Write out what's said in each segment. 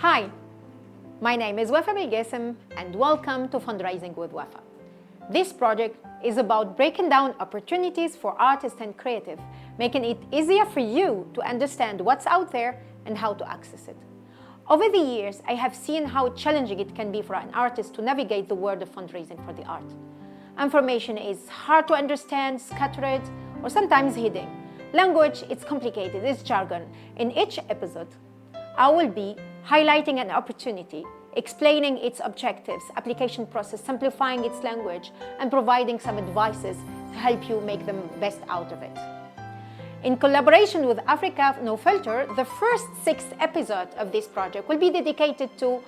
Hi, my name is Wafa Belgesem and welcome to Fundraising with Wafa. This project is about breaking down opportunities for artists and creative, making it easier for you to understand what's out there and how to access it. Over the years, I have seen how challenging it can be for an artist to navigate the world of fundraising for the art. Information is hard to understand, scattered, or sometimes hidden. Language is complicated, it's jargon. In each episode, I will be highlighting an opportunity, explaining its objectives, application process, simplifying its language, and providing some advices to help you make the best out of it. In collaboration with Africa No Filter, the first 6 episodes of this project will be dedicated to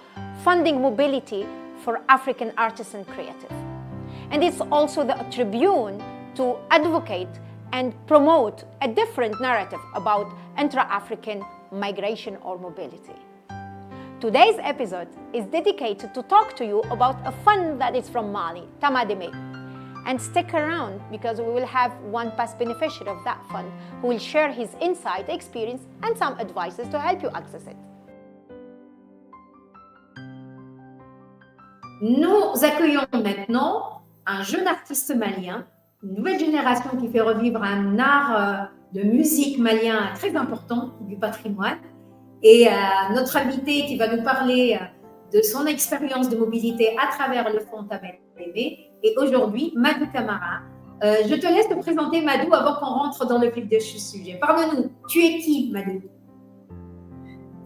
funding mobility for African artists and creative. And it's also the tribune to advocate and promote a different narrative about intra-African migration or mobility. Today's episode is dedicated to talk to you about a fund that is from Mali, Tamademe. And stick around because we will have one past beneficiary of that fund who will share his insight, experience, and some advices to help you access it. Nous accueillons maintenant un jeune artiste malien, une nouvelle génération qui fait revivre un art de musique malien très important du patrimoine. Et notre invité qui va nous parler de son expérience de mobilité à travers le fonds Tamademe est aujourd'hui Madou Camara. Je te laisse te présenter, Madou, avant qu'on rentre dans le vif du sujet. Parle-nous, tu es qui, Madou?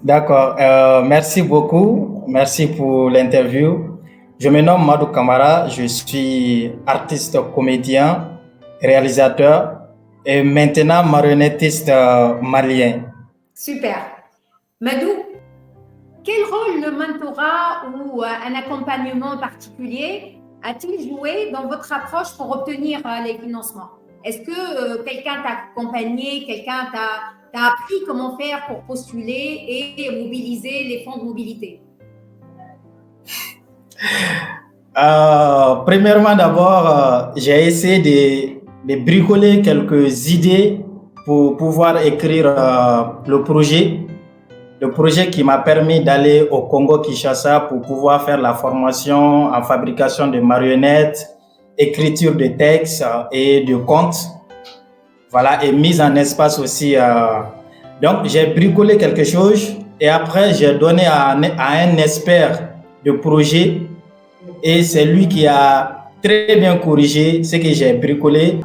D'accord, merci beaucoup. Merci pour l'interview. Je me nomme Madou Camara, je suis artiste, comédien, réalisateur et maintenant marionnettiste malien. Super. Madou, quel rôle le mentorat ou un accompagnement particulier a-t-il joué dans votre approche pour obtenir les financements? Est-ce que quelqu'un t'a accompagné, quelqu'un t'a appris comment faire pour postuler et mobiliser les fonds de mobilité? Premièrement, d'abord, j'ai essayé de bricoler quelques idées pour pouvoir écrire le projet qui m'a permis d'aller au Congo-Kinshasa pour pouvoir faire la formation en fabrication de marionnettes, écriture de textes et de contes. Voilà, et mise en espace aussi. Donc, j'ai bricolé quelque chose et après, j'ai donné à un expert de projet et c'est lui qui a très bien corrigé ce que j'ai bricolé.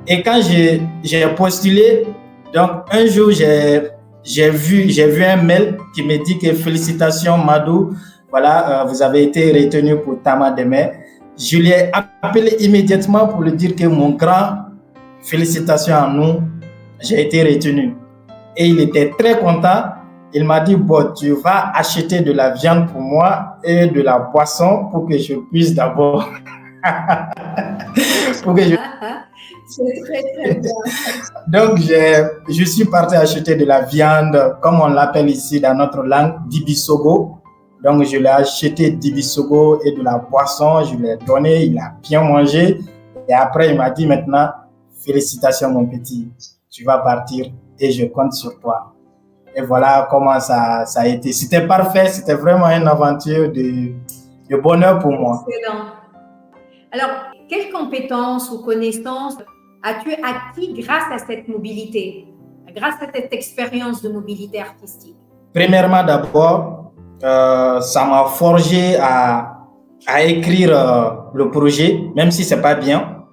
Et quand j'ai postulé, donc un jour, j'ai vu un mail qui me dit que félicitations Madou, voilà, vous avez été retenu pour Tamademe. Je lui ai appelé immédiatement pour lui dire que mon grand félicitations à nous, j'ai été retenu. Et il était très content. Il m'a dit, bon, tu vas acheter de la viande pour moi et de la boisson pour que je puisse d'abord... C'est très, très bien. Donc, je suis parti acheter de la viande, comme on l'appelle ici dans notre langue, dibisogo. Donc, je l'ai acheté dibisogo et de la boisson. Je lui ai donné, il a bien mangé. Et après, il m'a dit maintenant, félicitations mon petit, tu vas partir et je compte sur toi. Et voilà comment ça a été. C'était parfait, c'était vraiment une aventure de bonheur pour moi. Excellent. Alors, quelles compétences ou connaissances as-tu acquis grâce à cette mobilité, grâce à cette expérience de mobilité artistique? Premièrement, d'abord, ça m'a forgé à écrire le projet, même si c'est pas bien,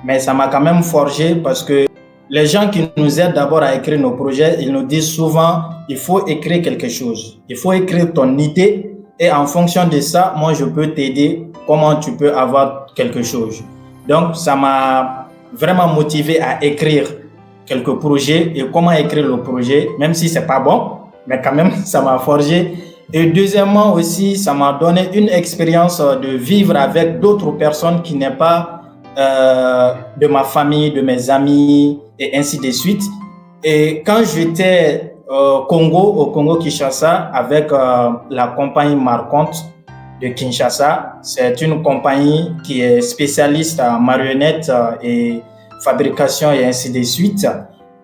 mais ça m'a quand même forgé parce que les gens qui nous aident d'abord à écrire nos projets, ils nous disent souvent, il faut écrire quelque chose. Il faut écrire ton idée et en fonction de ça, moi, je peux t'aider comment tu peux avoir quelque chose. Donc, ça m'a vraiment motivé à écrire quelques projets et comment écrire le projet, même si c'est pas bon, mais quand même, ça m'a forgé. Et deuxièmement aussi, ça m'a donné une expérience de vivre avec d'autres personnes qui n'est pas de ma famille, de mes amis et ainsi de suite. Et quand j'étais au Congo-Kinshasa avec la compagnie Marconte de Kinshasa, c'est une compagnie qui est spécialiste en marionnettes et fabrication et ainsi de suite.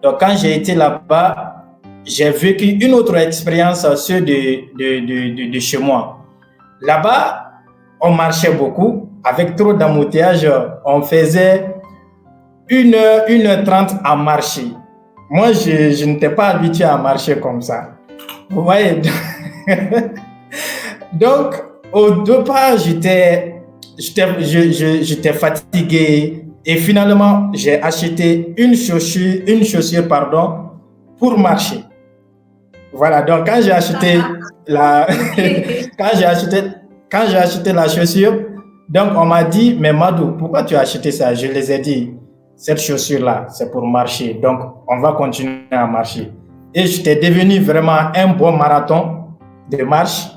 Donc quand j'ai été là-bas, j'ai vécu une autre expérience, ceux de chez moi. Là-bas, on marchait beaucoup. Avec trop d'embouteillage, on faisait 1h30 à marcher. Moi, je n'étais pas habitué à marcher comme ça. Vous voyez? Donc, au départ, j'étais fatigué. Et finalement, j'ai acheté une chaussure, pour marcher. Voilà, donc quand j'ai acheté quand j'ai acheté la chaussure, donc on m'a dit, mais Madou, pourquoi tu as acheté ça? Je les ai dit, cette chaussure-là, c'est pour marcher. Donc, on va continuer à marcher. Et j'étais devenu vraiment un bon marathon de marche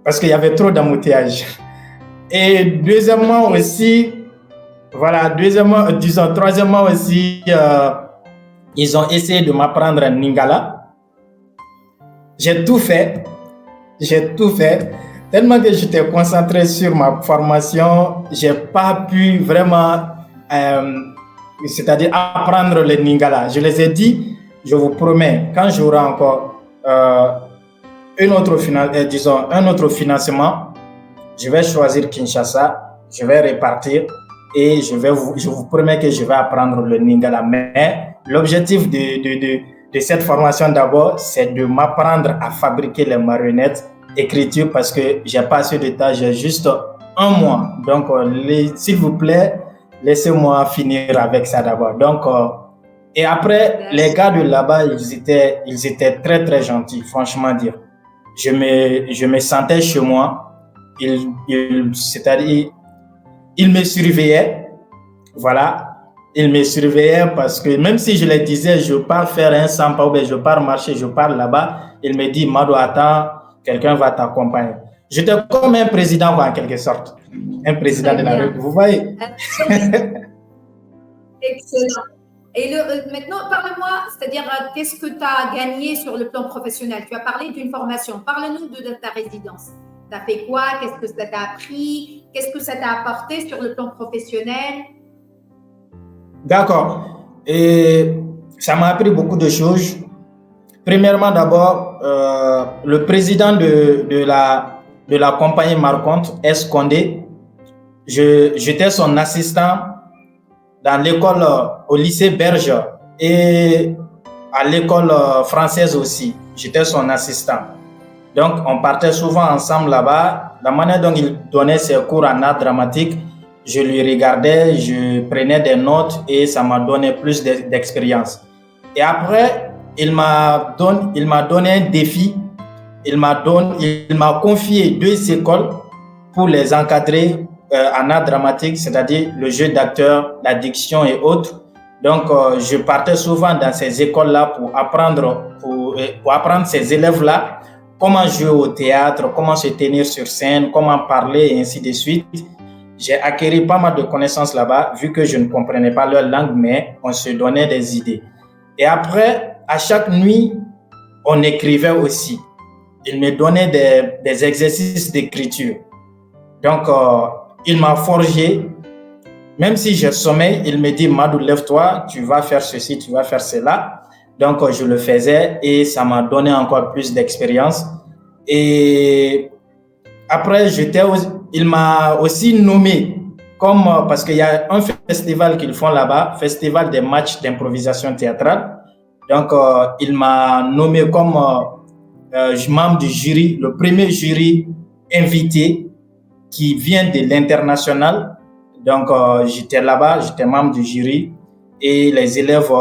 parce qu'il y avait trop d'embouteillages. Et troisièmement aussi, ils ont essayé de m'apprendre un lingala. J'ai tout fait, tellement que j'étais concentré sur ma formation, j'ai pas pu vraiment, c'est-à-dire apprendre le lingala. Je les ai dit, je vous promets, quand j'aurai encore un autre financement, je vais choisir Kinshasa, je vais repartir et je vous promets que je vais apprendre le lingala. Mais l'objectif de cette formation d'abord, c'est de m'apprendre à fabriquer les marionnettes, écriture, parce que j'ai pas assez de temps, j'ai juste un mois. Donc, s'il vous plaît, laissez-moi finir avec ça d'abord. Donc, et après, les gars de là-bas, ils étaient très, très gentils, franchement dire. Je me sentais chez moi. C'est-à-dire, ils me surveillaient. Voilà. Ils me surveillaient parce que même si je leur disais, je pars faire un sampa ou bien je pars marcher, je pars là-bas, ils me disent, Mado, attends, quelqu'un va t'accompagner. J'étais comme un président, en quelque sorte. Un président de la République. Vous voyez? Excellent. Et maintenant, parle-moi, c'est-à-dire, qu'est-ce que tu as gagné sur le plan professionnel? Tu as parlé d'une formation. Parle-nous de ta résidence. Tu as fait quoi? Qu'est-ce que ça t'a appris? Qu'est-ce que ça t'a apporté sur le plan professionnel? D'accord. Et ça m'a appris beaucoup de choses. Premièrement, d'abord, le président de la compagnie marquante, S. Condé, j'étais son assistant dans l'école, au lycée Berge et à l'école française aussi. J'étais son assistant. Donc, on partait souvent ensemble là-bas. La manière dont il donnait ses cours en art dramatique, je lui regardais, je prenais des notes et ça m'a donné plus d'expérience. Et après, il m'a donné un défi. Il m'a confié 2 écoles pour les encadrer en art dramatique, c'est-à-dire le jeu d'acteur, la diction et autres. Donc, je partais souvent dans ces écoles-là pour apprendre ces élèves-là comment jouer au théâtre, comment se tenir sur scène, comment parler et ainsi de suite. J'ai acquis pas mal de connaissances là-bas, vu que je ne comprenais pas leur langue, mais on se donnait des idées. Et après, à chaque nuit, on écrivait aussi. Il me donnait des exercices d'écriture. Donc, il m'a forgé. Même si j'ai sommeil, il me dit, Madou, lève-toi, tu vas faire ceci, tu vas faire cela. Donc, je le faisais et ça m'a donné encore plus d'expérience. Et après, il m'a aussi nommé parce qu'il y a un festival qu'ils font là-bas, Festival des matchs d'improvisation théâtrale. Donc, il m'a nommé comme membre du jury, le premier jury invité qui vient de l'international. Donc, j'étais là-bas, j'étais membre du jury et les élèves,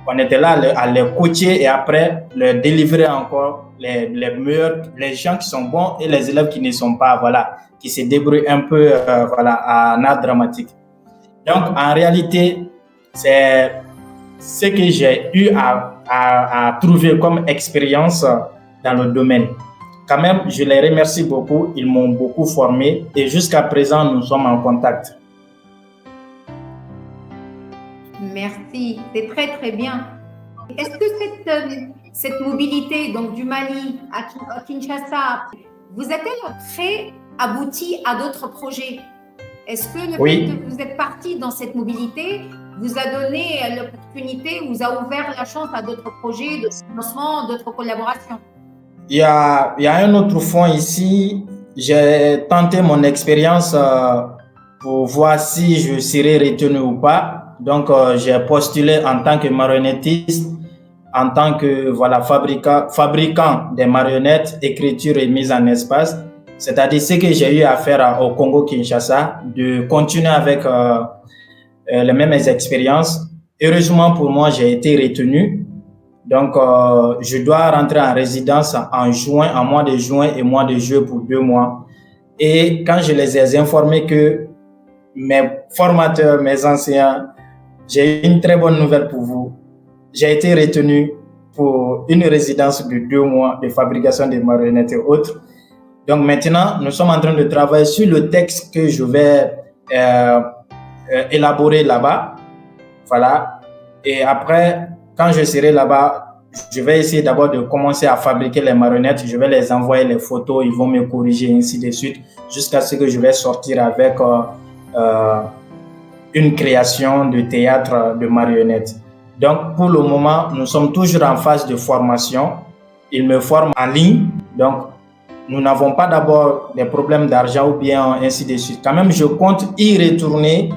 on était là à les coacher et après leur délivrer encore les meilleurs, les gens qui sont bons et les élèves qui ne sont pas, voilà, qui se débrouillent un peu, voilà, en art dramatique. Donc, en réalité, c'est ce que j'ai eu à trouver comme expérience dans le domaine. Quand même, je les remercie beaucoup, ils m'ont beaucoup formé et jusqu'à présent, nous sommes en contact. Merci, c'est très très bien. Est-ce que cette mobilité donc du Mali à Kinshasa, vous êtes-elle très abouti à d'autres projets? Est-ce que le fait que vous êtes parti dans cette mobilité vous a donné l'opportunité, vous a ouvert la chance à d'autres projets, de financement, d'autres collaborations? Il y a un autre fonds ici. J'ai tenté mon expérience pour voir si je serais retenu ou pas. Donc, j'ai postulé en tant que marionnettiste, en tant que fabricant des marionnettes, écriture et mise en espace. C'est-à-dire ce que j'ai eu à faire au Congo-Kinshasa, de continuer avec les mêmes expériences. Heureusement pour moi, j'ai été retenu. Donc, je dois rentrer en résidence en mois de juin et mois de juillet pour 2 mois. Et quand je les ai informés que mes formateurs, mes enseignants, j'ai une très bonne nouvelle pour vous. J'ai été retenu pour une résidence de 2 mois de fabrication de marionnettes et autres. Donc maintenant, nous sommes en train de travailler sur le texte que je vais élaborer là-bas. Voilà. Et après, quand je serai là-bas, je vais essayer d'abord de commencer à fabriquer les marionnettes. Je vais les envoyer les photos, ils vont me corriger, ainsi de suite, jusqu'à ce que je vais sortir avec une création de théâtre de marionnettes. Donc, pour le moment, nous sommes toujours en phase de formation. Ils me forment en ligne. Donc, nous n'avons pas d'abord des problèmes d'argent ou bien ainsi de suite. Quand même, je compte y retourner.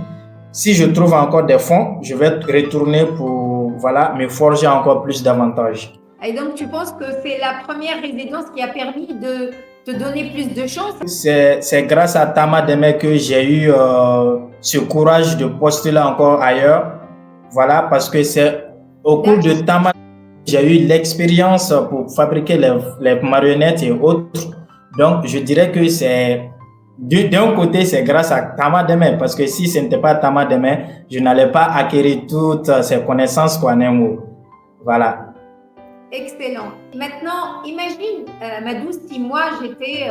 Si je trouve encore des fonds, je vais retourner pour me forger encore plus d'avantages. Et donc, tu penses que c'est la première résidence qui a permis de te donner plus de chance? C'est grâce à Tama Deme que j'ai eu ce courage de postuler encore ailleurs. Voilà, parce que c'est au cours de Tama j'ai eu l'expérience pour fabriquer les marionnettes et autres. Donc, je dirais que c'est d'un côté, c'est grâce à Tama Deme, parce que si ce n'était pas Tama Deme, je n'allais pas acquérir toutes ces connaissances en un mot. Voilà. Excellent. Maintenant, imagine, Madou, si moi j'étais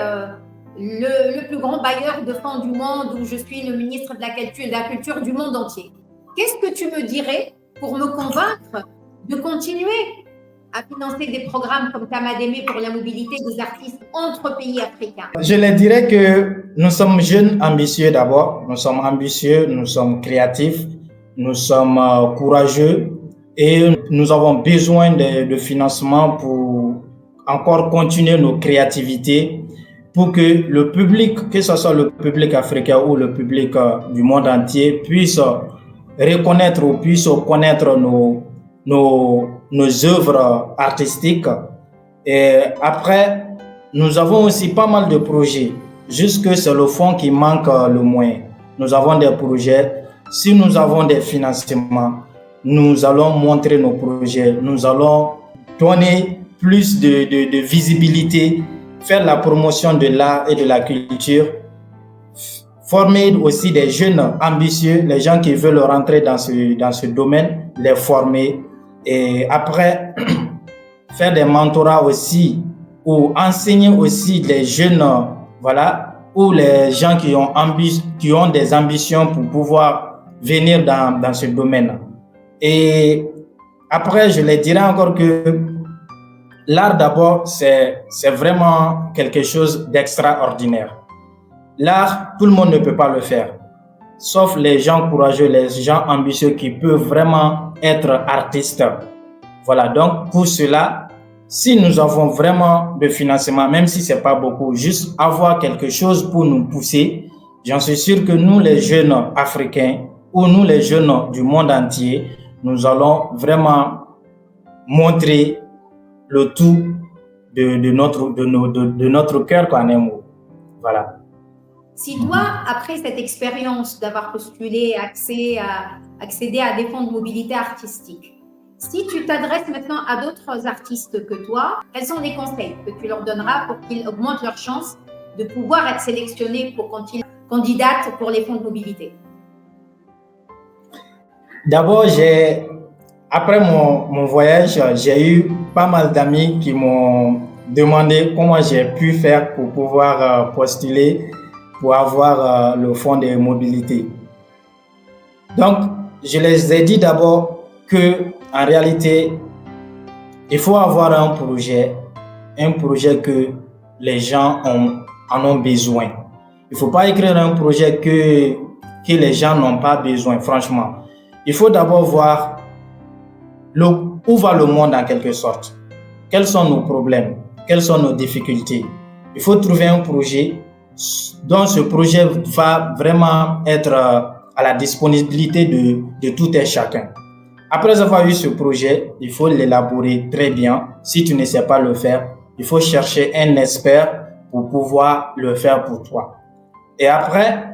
le plus grand bailleur de fonds du monde, ou je suis le ministre de la culture du monde entier. Qu'est-ce que tu me dirais pour me convaincre de continuer à financer des programmes comme Tamademe pour la mobilité des artistes entre pays africains? Je leur dirais que nous sommes jeunes ambitieux d'abord. Nous sommes ambitieux, nous sommes créatifs, nous sommes courageux et nous avons besoin de financement pour encore continuer nos créativités, pour que le public, que ce soit le public africain ou le public du monde entier, puisse reconnaître ou puisse connaître nos œuvres artistiques. Et après, nous avons aussi pas mal de projets. Juste que c'est le fonds qui manque le moins. Nous avons des projets. Si nous avons des financements, nous allons montrer nos projets. Nous allons donner plus de visibilité, faire la promotion de l'art et de la culture, former aussi des jeunes ambitieux, les gens qui veulent rentrer dans ce domaine, les former. Et après, faire des mentorats aussi, ou enseigner aussi les jeunes, ou les gens qui ont des ambitions pour pouvoir venir dans ce domaine. Et après, je les dirais encore que l'art d'abord, c'est vraiment quelque chose d'extraordinaire. L'art, tout le monde ne peut pas le faire, sauf les gens courageux, les gens ambitieux qui peuvent vraiment être artistes. Voilà, donc pour cela, si nous avons vraiment de financement, même si ce n'est pas beaucoup, juste avoir quelque chose pour nous pousser, j'en suis sûr que nous, les jeunes africains, ou nous, les jeunes du monde entier, nous allons vraiment montrer le tout de notre cœur qu'en un mot. Voilà. Si toi, après cette expérience d'avoir postulé, accéder à des fonds de mobilité artistique, si tu t'adresses maintenant à d'autres artistes que toi, quels sont les conseils que tu leur donneras pour qu'ils augmentent leurs chances de pouvoir être sélectionnés pour quand ils candidatent pour les fonds de mobilité? D'abord, après mon voyage, j'ai eu pas mal d'amis qui m'ont demandé comment j'ai pu faire pour pouvoir postuler pour avoir le fonds de mobilité. Donc, je les ai dit d'abord que en réalité, il faut avoir un projet que les gens en ont besoin. Il ne faut pas écrire un projet que les gens n'ont pas besoin, franchement. il faut d'abord voir où va le monde en quelque sorte. Quels sont nos problèmes? Quelles sont nos difficultés? Il faut trouver un projet dont ce projet va vraiment être à la disponibilité de tout et chacun. Après avoir eu ce projet, il faut l'élaborer très bien. Si tu ne sais pas le faire, il faut chercher un expert pour pouvoir le faire pour toi. Et après,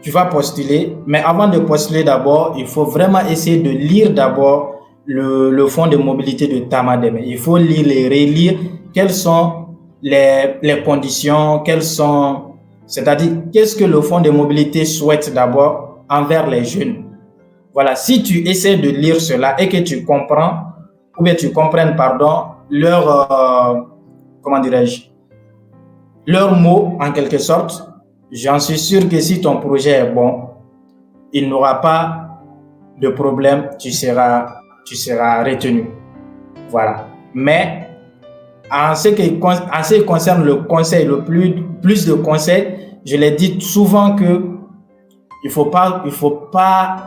tu vas postuler. Mais avant de postuler d'abord, il faut vraiment essayer de lire d'abord le fonds de mobilité de Tamademe. Il faut lire et relire quelles sont les conditions, c'est-à-dire qu'est-ce que le fonds de mobilité souhaite d'abord envers les jeunes. Voilà, si tu essaies de lire cela et que tu comprends, ou bien tu comprennes, leurs mots en quelque sorte, j'en suis sûr que si ton projet est bon, il n'aura pas de problème, tu seras retenu. Voilà. Mais en ce qui concerne le conseil, plus de conseils, je l'ai dit souvent que il faut pas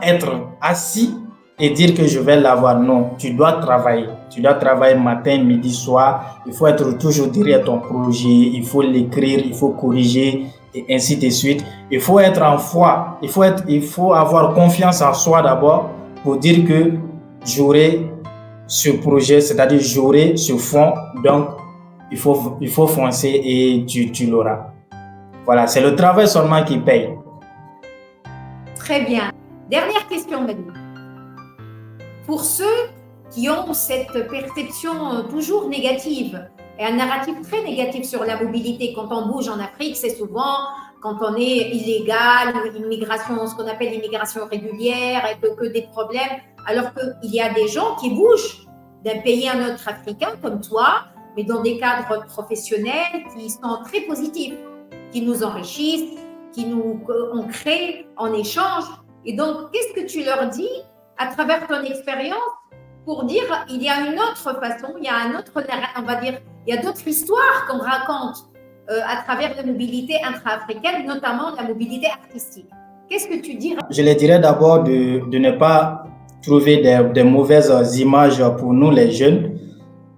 être assis et dire que je vais l'avoir. Non, tu dois travailler. Tu dois travailler matin, midi, soir. Il faut être toujours derrière ton projet. Il faut l'écrire, il faut corriger et ainsi de suite. Il faut être en foi. Il faut avoir confiance en soi d'abord pour dire que j'aurai ce projet, c'est-à-dire j'aurai ce fonds. Donc, il faut foncer et tu l'auras. Voilà, c'est le travail seulement qui paye. Très bien. Dernière question, Manu. Pour ceux qui ont cette perception toujours négative et un narratif très négatif sur la mobilité, quand on bouge en Afrique, c'est souvent quand on est illégal ou immigration, ce qu'on appelle l'immigration régulière et que des problèmes, alors qu'il y a des gens qui bougent d'un pays à un autre africain comme toi, mais dans des cadres professionnels qui sont très positifs, qui nous enrichissent, on crée en échange. Et donc, qu'est-ce que tu leur dis à travers ton expérience pour dire il y a une autre façon, il y a un autre, on va dire, il y a d'autres histoires qu'on raconte à travers la mobilité intra-africaine, notamment la mobilité artistique. Qu'est-ce que tu dirais? Je les dirais d'abord de ne pas trouver des mauvaises images pour nous les jeunes,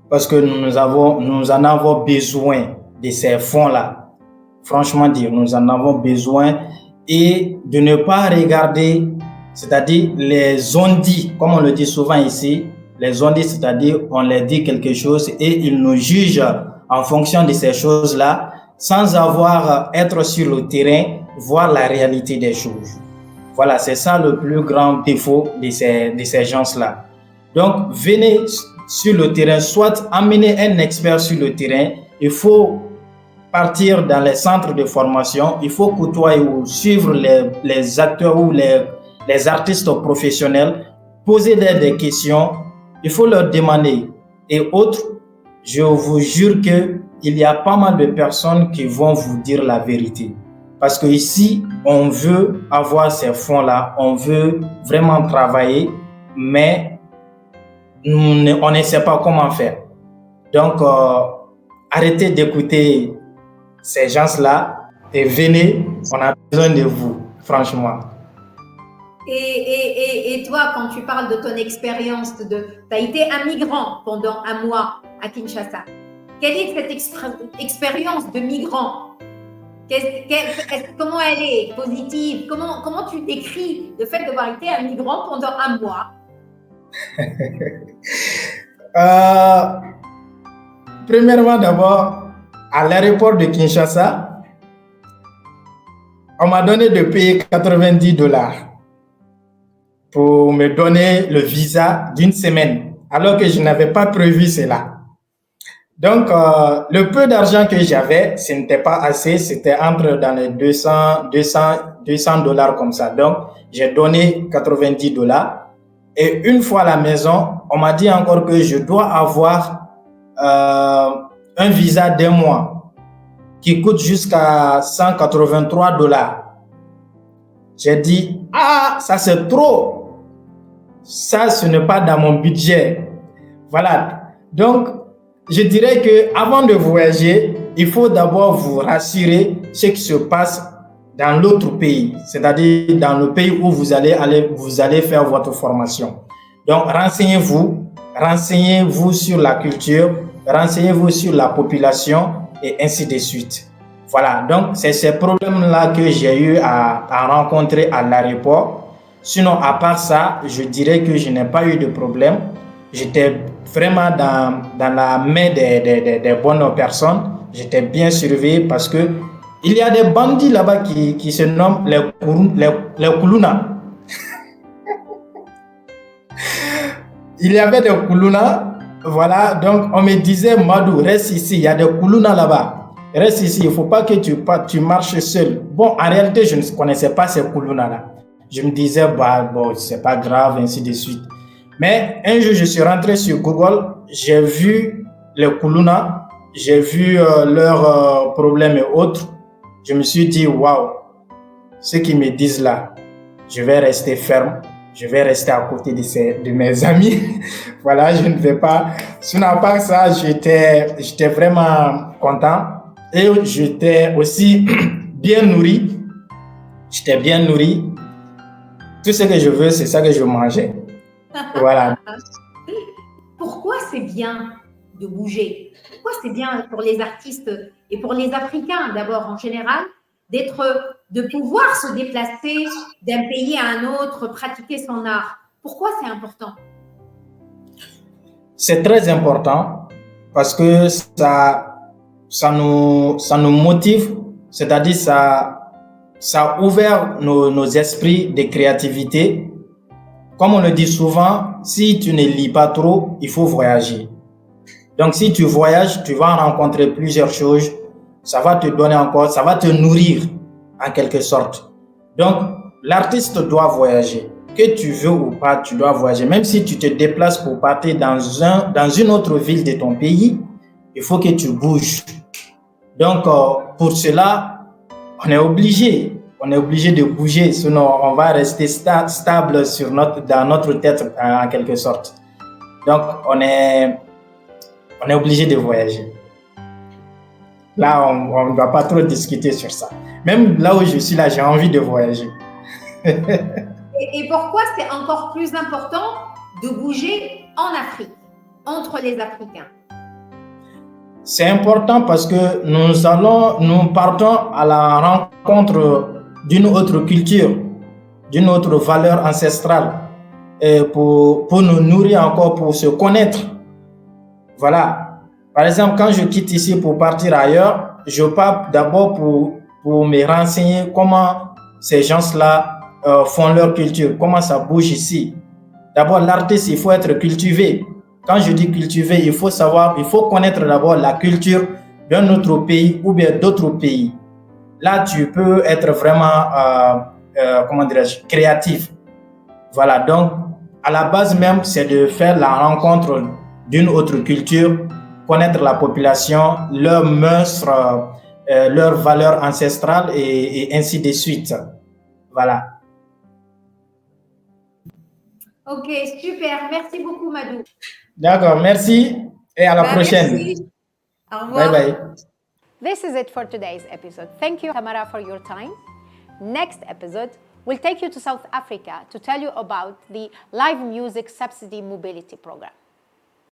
parce que nous en avons besoin de ces fonds-là. Franchement dire, nous en avons besoin, et de ne pas regarder, c'est-à-dire les on-dit, comme on le dit souvent ici, les on-dit, c'est-à-dire on leur dit quelque chose et ils nous jugent en fonction de ces choses-là, sans être sur le terrain, voir la réalité des choses. Voilà, c'est ça le plus grand défaut de ces gens-là. Donc, venez sur le terrain, soit amener un expert sur le terrain, il faut partir dans les centres de formation, il faut côtoyer ou suivre les acteurs ou les artistes professionnels, poser des questions, il faut leur demander. Et autres, je vous jure qu'il y a pas mal de personnes qui vont vous dire la vérité. Parce que ici, on veut avoir ces fonds-là, on veut vraiment travailler, mais on ne sait pas comment faire. Donc, arrêtez d'écouter ces gens-là et venez, on a besoin de vous, franchement. Et toi, quand tu parles de ton expérience, tu as été un migrant pendant un mois à Kinshasa. Quelle est cette expérience de migrant? Comment elle est positive? Comment tu décris le fait d'avoir été un migrant pendant un mois? Premièrement, d'abord, à l'aéroport de Kinshasa, on m'a donné de payer $90 pour me donner le visa d'une semaine, alors que je n'avais pas prévu cela. Donc, le peu d'argent que j'avais, ce n'était pas assez, c'était dans les $200 comme ça. Donc, j'ai donné $90. Et une fois à la maison, on m'a dit encore que je dois avoir un visa d'1 mois qui coûte jusqu'à $183. J'ai dit, ça c'est trop. Ça, ce n'est pas dans mon budget. Voilà. Donc, je dirais que avant de voyager, il faut d'abord vous rassurer ce qui se passe dans l'autre pays, c'est-à-dire dans le pays où vous allez faire votre formation. Donc, renseignez-vous sur la culture, renseignez-vous sur la population et ainsi de suite. Voilà, donc c'est ces problèmes-là que j'ai eu à rencontrer à l'aéroport. Sinon, à part ça, je dirais que je n'ai pas eu de problème. J'étais vraiment dans la main des bonnes personnes. J'étais bien surveillé parce que il y a des bandits là-bas qui se nomment les Kuluna. Il y avait des Kuluna, voilà, donc on me disait, Madou, reste ici, il y a des Kuluna là-bas. Reste ici, il ne faut pas que tu marches seul. Bon, en réalité, je ne connaissais pas ces Kuluna-là. Je me disais, bon, c'est pas grave, ainsi de suite. Mais un jour, je suis rentré sur Google, j'ai vu les Kuluna, j'ai vu leurs problèmes et autres. Je me suis dit, waouh, ce qu'ils me disent là, je vais rester ferme, je vais rester à côté de mes amis. Voilà, je ne vais pas. Sinon, à part ça, j'étais vraiment content et j'étais aussi bien nourri. J'étais bien nourri. Tout ce que je veux, c'est ça que je mangeais. Voilà. Pourquoi c'est bien de bouger? Pourquoi c'est bien pour les artistes et pour les Africains d'abord en général de pouvoir se déplacer d'un pays à un autre, pratiquer son art? Pourquoi c'est important? C'est très important parce que ça nous motive, c'est-à-dire ça a ouvert nos esprits de créativité. Comme on le dit souvent, si tu ne lis pas trop, il faut voyager. Donc, si tu voyages, tu vas rencontrer plusieurs choses. Ça va te donner encore, ça va te nourrir en quelque sorte. Donc, l'artiste doit voyager. Que tu veux ou pas, tu dois voyager. Même si tu te déplaces pour partir dans une autre ville de ton pays, il faut que tu bouges. Donc, pour cela, on est obligé de bouger, sinon on va rester stable dans notre tête en quelque sorte. Donc, on est obligé de voyager. Là, on ne va pas trop discuter sur ça. Même là où je suis là, j'ai envie de voyager. Et pourquoi c'est encore plus important de bouger en Afrique, entre les Africains? C'est important parce que nous partons à la rencontre d'une autre culture, d'une autre valeur ancestrale, et pour nous nourrir encore, pour se connaître. Voilà. Par exemple, quand je quitte ici pour partir ailleurs, je pars d'abord pour me renseigner comment ces gens-là font leur culture, comment ça bouge ici. D'abord, l'artiste, il faut être cultivé. Quand je dis cultivé, il faut connaître d'abord la culture d'un autre pays ou bien d'autres pays. Là, tu peux être vraiment, créatif. Voilà, donc, à la base même, c'est de faire la rencontre d'une autre culture, connaître la population, leurs mœurs, leurs valeurs ancestrales et ainsi de suite. Voilà. Ok, super. Merci beaucoup, Madou. D'accord, merci et à la prochaine. Merci. Au revoir. Bye bye. This is it for today's episode. Thank you, Tamara, for your time. Next episode, we'll take you to South Africa to tell you about the Live Music Subsidy Mobility Program.